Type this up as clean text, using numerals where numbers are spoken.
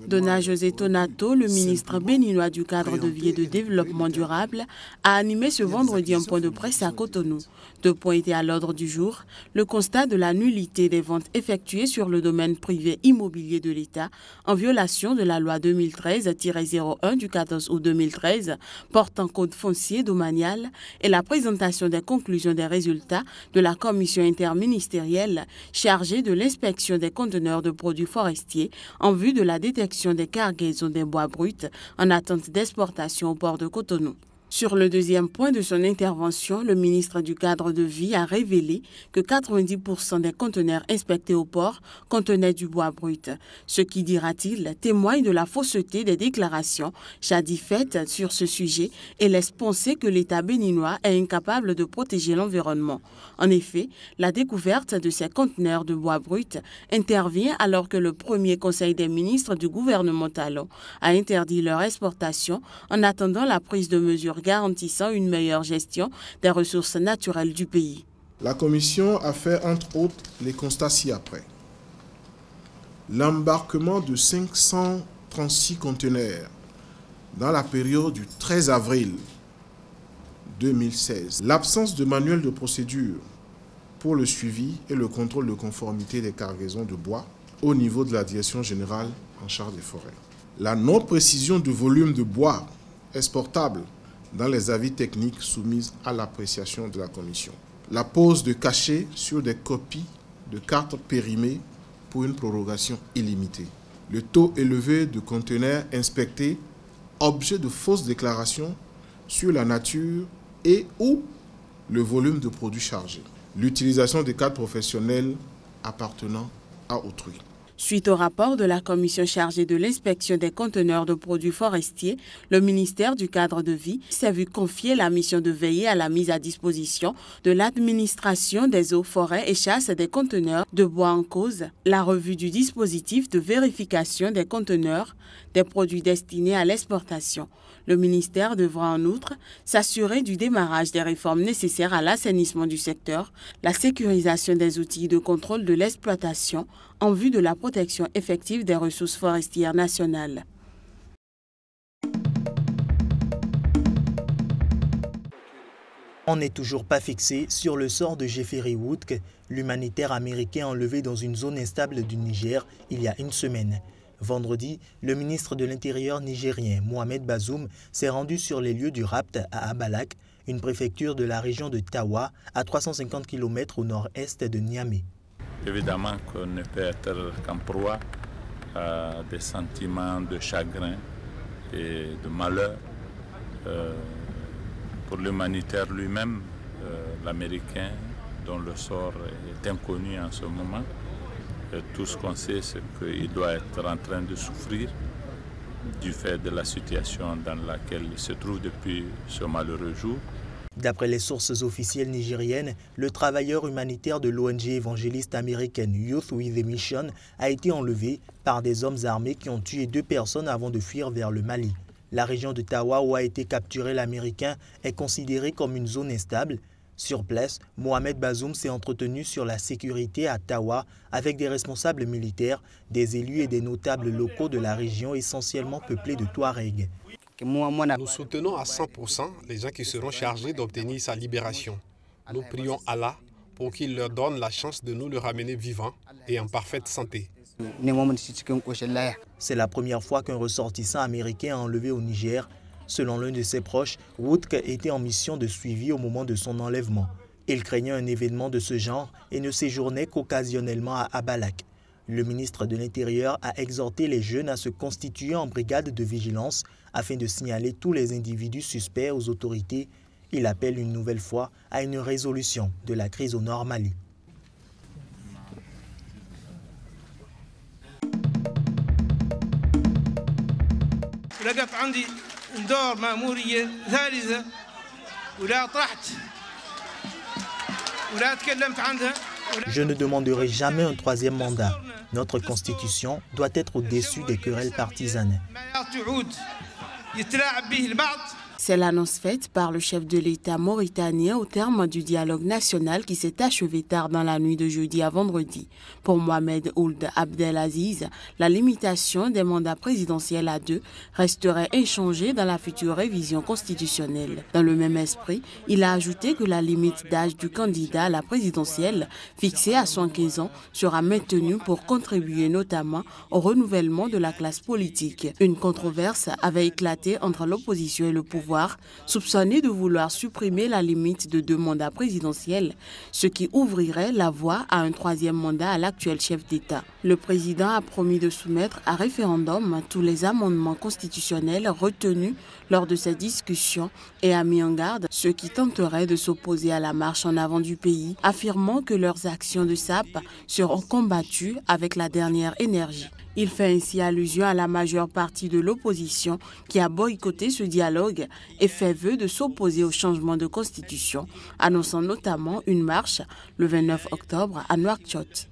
Dona José Tonato, le ministre béninois du cadre de vie et de développement durable, a animé ce vendredi un point de presse à Cotonou. 2 points étaient à l'ordre du jour. Le constat de la nullité des ventes effectuées sur le domaine privé immobilier de l'État en violation de la loi 2013-01 du 14 août 2013 portant code foncier domanial et la présentation des conclusions des résultats de la commission interministérielle chargée de l'inspection des conteneurs de produits forestiers en vue de la détection des cargaisons des bois bruts en attente d'exportation au port de Cotonou. Sur le deuxième point de son intervention, le ministre du cadre de vie a révélé que 90% des conteneurs inspectés au port contenaient du bois brut. Ce qui, dira-t-il, témoigne de la fausseté des déclarations jadis faites sur ce sujet et laisse penser que l'État béninois est incapable de protéger l'environnement. En effet, la découverte de ces conteneurs de bois brut intervient alors que le premier conseil des ministres du gouvernement Talon a interdit leur exportation en attendant la prise de mesures garantissant une meilleure gestion des ressources naturelles du pays. La Commission a fait entre autres les constats ci-après. L'embarquement de 536 conteneurs dans la période du 13 avril 2016. L'absence de manuel de procédure pour le suivi et le contrôle de conformité des cargaisons de bois au niveau de la Direction générale en charge des forêts. La non-précision du volume de bois exportable dans les avis techniques soumis à l'appréciation de la Commission. La pose de cachets sur des copies de cartes périmées pour une prorogation illimitée. Le taux élevé de conteneurs inspectés, objet de fausses déclarations sur la nature et ou le volume de produits chargés. L'utilisation des cartes professionnelles appartenant à autrui. Suite au rapport de la commission chargée de l'inspection des conteneurs de produits forestiers, le ministère du cadre de vie s'est vu confier la mission de veiller à la mise à disposition de l'administration des eaux, forêts et chasses des conteneurs de bois en cause, la revue du dispositif de vérification des conteneurs des produits destinés à l'exportation. Le ministère devra en outre s'assurer du démarrage des réformes nécessaires à l'assainissement du secteur, la sécurisation des outils de contrôle de l'exploitation en vue de la protection effective des ressources forestières nationales. On n'est toujours pas fixé sur le sort de Jeffrey Woodke, l'humanitaire américain enlevé dans une zone instable du Niger il y a une semaine. Vendredi, le ministre de l'Intérieur nigérien, Mohamed Bazoum, s'est rendu sur les lieux du rapt à Abalak, une préfecture de la région de Tawa, à 350 km au nord-est de Niamey. Évidemment qu'on ne peut être qu'en proie à des sentiments de chagrin et de malheur. Pour l'humanitaire lui-même, l'Américain, dont le sort est inconnu en ce moment, tout ce qu'on sait, c'est qu'il doit être en train de souffrir du fait de la situation dans laquelle il se trouve depuis ce malheureux jour. D'après les sources officielles nigériennes, le travailleur humanitaire de l'ONG évangéliste américaine Youth with a Mission a été enlevé par des hommes armés qui ont tué 2 personnes avant de fuir vers le Mali. La région de Tawa où a été capturé l'Américain est considérée comme une zone instable. Sur place, Mohamed Bazoum s'est entretenu sur la sécurité à Tawa avec des responsables militaires, des élus et des notables locaux de la région essentiellement peuplée de Touaregs. Nous soutenons à 100% les gens qui seront chargés d'obtenir sa libération. Nous prions Allah pour qu'il leur donne la chance de nous le ramener vivant et en parfaite santé. C'est la première fois qu'un ressortissant américain est enlevé au Niger. Selon l'un de ses proches, Woodke était en mission de suivi au moment de son enlèvement. Il craignait un événement de ce genre et ne séjournait qu'occasionnellement à Abalak. Le ministre de l'Intérieur a exhorté les jeunes à se constituer en brigade de vigilance afin de signaler tous les individus suspects aux autorités. Il appelle une nouvelle fois à une résolution de la crise au Nord Mali. Je ne demanderai jamais un 3e mandat. Notre constitution doit être au-dessus des querelles partisanes. C'est l'annonce faite par le chef de l'État mauritanien au terme du dialogue national qui s'est achevé tard dans la nuit de jeudi à vendredi. Pour Mohamed Ould Abdelaziz, la limitation des mandats présidentiels à 2 resterait inchangée dans la future révision constitutionnelle. Dans le même esprit, il a ajouté que la limite d'âge du candidat à la présidentielle, fixée à 115 ans, sera maintenue pour contribuer notamment au renouvellement de la classe politique. Une controverse avait éclaté entre l'opposition et le pouvoir, soupçonné de vouloir supprimer la limite de 2 mandats présidentiels, ce qui ouvrirait la voie à un 3e mandat à l'actuel chef d'État. Le président a promis de soumettre à référendum tous les amendements constitutionnels retenus lors de ces discussions et a mis en garde ceux qui tenteraient de s'opposer à la marche en avant du pays, affirmant que leurs actions de sape seront combattues avec la dernière énergie. Il fait ainsi allusion à la majeure partie de l'opposition qui a boycotté ce dialogue et fait vœu de s'opposer au changement de constitution, annonçant notamment une marche le 29 octobre à Nouakchott.